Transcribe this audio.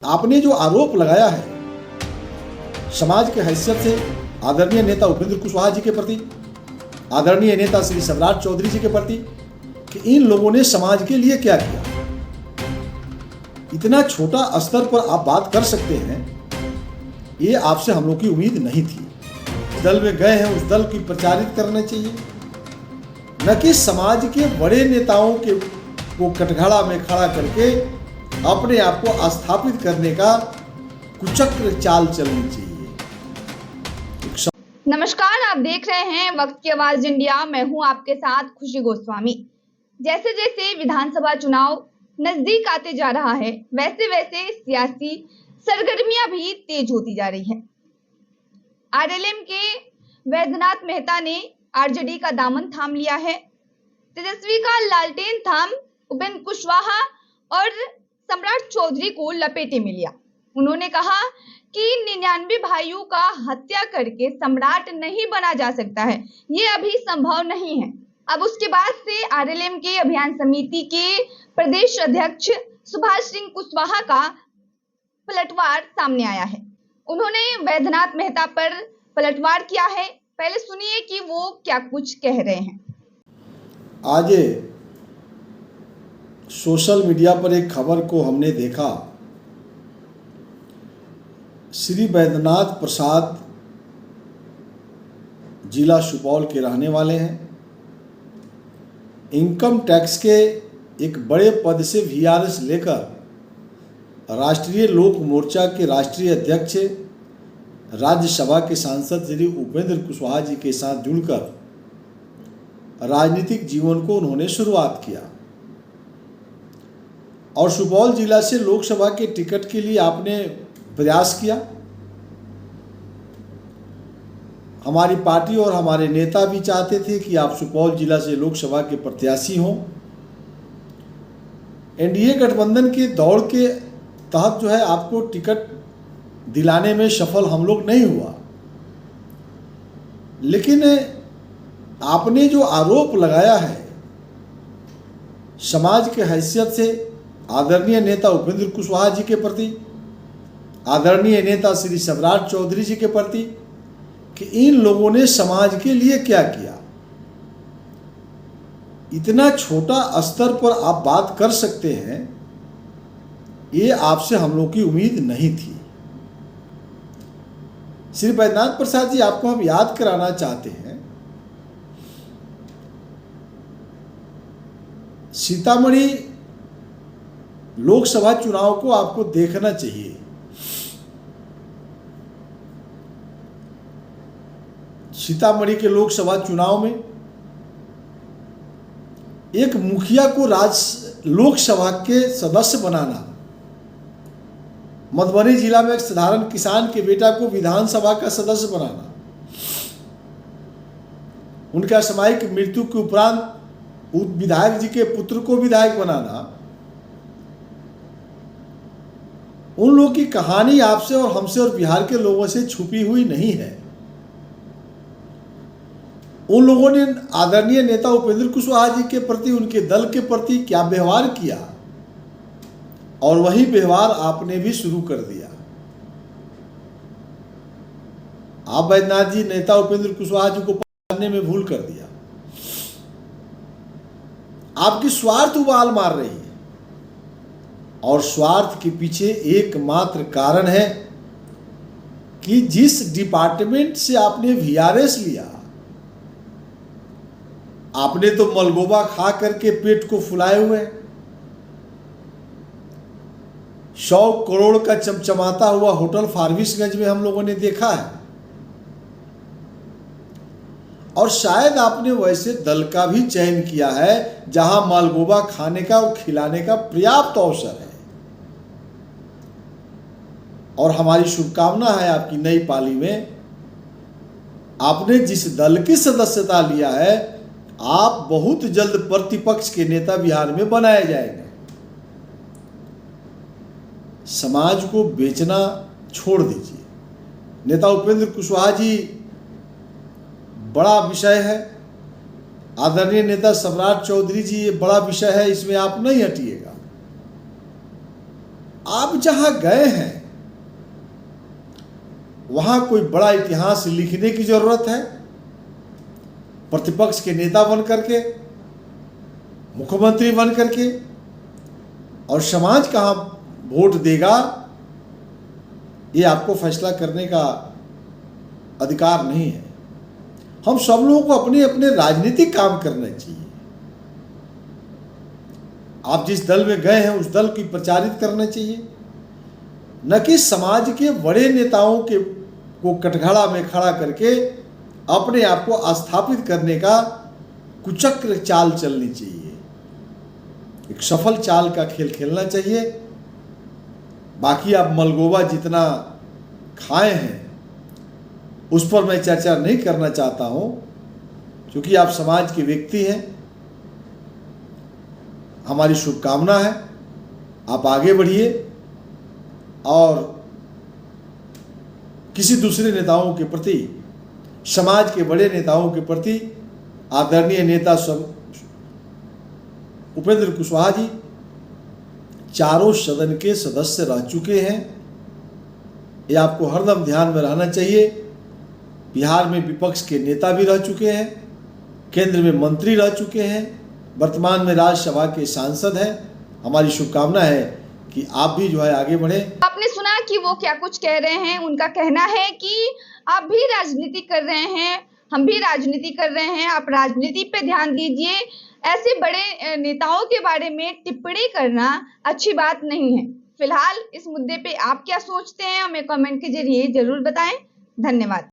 आपने जो आरोप लगाया है समाज के हैसियत से आदरणीय नेता उपेंद्र कुशवाहा जी के प्रति, आदरणीय नेता श्री सम्राट चौधरी जी के प्रति, कि इन लोगों ने समाज के लिए क्या किया, इतना छोटा स्तर पर आप बात कर सकते हैं, ये आपसे हम लोग की उम्मीद नहीं थी। दल में गए हैं, उस दल की प्रचारित करना चाहिए, न कि समाज के बड़े नेताओं के को कटघरा में खड़ा करके अपने आप को स्थापित करने का कुचक्र चाल चलनी चाहिए। नमस्कार, आप देख रहे हैं वक्त की आवाज इंडिया। मैं हूं आपके साथ खुशी गोस्वामी। जैसे जैसे विधानसभा चुनाव नजदीक आते जा रहा है, वैसे वैसे सियासी सरगर्मियां भी तेज होती जा रही है। आरएलएम के वैद्यनाथ मेहता ने आरजेडी का दामन थाम लिया है। तेजस्वी का लालटेन थाम उपेंद्र कुशवाहा और सम्राट चौधरी को लपेटे में लिया। उन्होंने कहा कि 99 भाइयों का हत्या करके सम्राट नहीं बना जा सकता है, ये अभी संभव नहीं है। अब उसके बाद से आरएलएम के अभियान समिति के प्रदेश अध्यक्ष सुभाष सिंह कुशवाहा का पलटवार सामने आया है। उन्होंने वैद्यनाथ मेहता पर पलटवार किया है। पहले सुनिए कि वो क्या कुछ कह रहे हैं। आज सोशल मीडिया पर एक खबर को हमने देखा। श्री वैद्यनाथ प्रसाद जिला सुपौल के रहने वाले हैं। इनकम टैक्स के एक बड़े पद से वीआरएस लेकर राष्ट्रीय लोक मोर्चा के राष्ट्रीय अध्यक्ष, राज्यसभा के सांसद श्री उपेंद्र कुशवाहा जी के साथ जुड़कर राजनीतिक जीवन को उन्होंने शुरुआत किया और सुपौल जिला से लोकसभा के टिकट के लिए आपने प्रयास किया। हमारी पार्टी और हमारे नेता भी चाहते थे कि आप सुपौल जिला से लोकसभा के प्रत्याशी हों। एनडीए गठबंधन के दौड़ के तहत जो है आपको टिकट दिलाने में सफल हम लोग नहीं हुआ, लेकिन आपने जो आरोप लगाया है समाज के हैसियत से आदरणीय नेता उपेंद्र कुशवाहा जी के प्रति, आदरणीय नेता श्री सम्राट चौधरी जी के प्रति, कि इन लोगों ने समाज के लिए क्या किया, इतना छोटा स्तर पर आप बात कर सकते हैं, ये आपसे हम लोग की उम्मीद नहीं थी। श्री वैद्यनाथ प्रसाद जी, आपको हम याद कराना चाहते हैं, सीतामढ़ी लोकसभा चुनाव को आपको देखना चाहिए। सीतामढ़ी के लोकसभा चुनाव में एक मुखिया को लोकसभा के सदस्य बनाना, मधुबनी जिला में एक साधारण किसान के बेटा को विधानसभा का सदस्य बनाना, उनके असामयिक मृत्यु के उपरांत विधायक जी के पुत्र को विधायक बनाना, उन लोगों की कहानी आपसे और हमसे और बिहार के लोगों से छुपी हुई नहीं है। उन लोगों ने आदरणीय नेता उपेंद्र कुशवाहा जी के प्रति, उनके दल के प्रति क्या व्यवहार किया, और वही व्यवहार आपने भी शुरू कर दिया। आप वैद्यनाथ जी नेता उपेंद्र कुशवाहा जी को पहचानने में भूल कर दिया। आपकी स्वार्थ उबाल मार रही है, और स्वार्थ के पीछे एकमात्र कारण है कि जिस डिपार्टमेंट से आपने वीआरएस लिया, आपने तो मलगोबा खा करके पेट को फुलाए हुए। 100 करोड़ का चमचमाता हुआ होटल फारबिसगंज में हम लोगों ने देखा है, और शायद आपने वैसे दल का भी चयन किया है जहां मालगोबा खाने का और खिलाने का पर्याप्त अवसर है। और हमारी शुभकामना है आपकी नई पाली में, आपने जिस दल की सदस्यता लिया है, आप बहुत जल्द प्रतिपक्ष के नेता बिहार में बनाए जाएंगे। समाज को बेचना छोड़ दीजिए। नेता उपेंद्र कुशवाहा जी बड़ा विषय है, आदरणीय नेता सम्राट चौधरी जी ये बड़ा विषय है, इसमें आप नहीं हटिएगा। आप जहां गए हैं वहां कोई बड़ा इतिहास लिखने की जरूरत है, प्रतिपक्ष के नेता बन करके, मुख्यमंत्री बन करके, और समाज कहां वोट देगा ये आपको फैसला करने का अधिकार नहीं है। हम सब लोगों को अपने अपने राजनीतिक काम करना चाहिए। आप जिस दल में गए हैं उस दल की प्रचारित करना चाहिए, न कि समाज के बड़े नेताओं के को कटघरा में खड़ा करके अपने आप को स्थापित करने का कुचक्र चाल चलनी चाहिए। एक सफल चाल का खेल खेलना चाहिए। बाकी आप मलगोवा जितना खाए हैं उस पर मैं चर्चा नहीं करना चाहता हूं, क्योंकि आप समाज के व्यक्ति हैं। हमारी शुभकामना है आप आगे बढ़िए और किसी दूसरे नेताओं के प्रति, समाज के बड़े नेताओं के प्रति, आदरणीय नेता उपेंद्र कुशवाहा जी चारों सदन के सदस्य रह चुके हैं। ये आपको हरदम ध्यान में रहना चाहिए। बिहार में विपक्ष के नेता भी रह चुके हैं, केंद्र में मंत्री रह चुके हैं, वर्तमान में राज्यसभा के सांसद हैं। हमारी शुभकामना है कि आप भी जो है आगे बढ़े। आपने सुना कि वो क्या कुछ कह रहे हैं। उनका कहना है कि आप भी राजनीति कर रहे हैं, हम भी राजनीति कर रहे हैं, आप राजनीति पे ध्यान दीजिए। ऐसे बड़े नेताओं के बारे में टिप्पणी करना अच्छी बात नहीं है। फिलहाल इस मुद्दे पे आप क्या सोचते हैं हमें कमेंट के जरिए जरूर बताएं। धन्यवाद।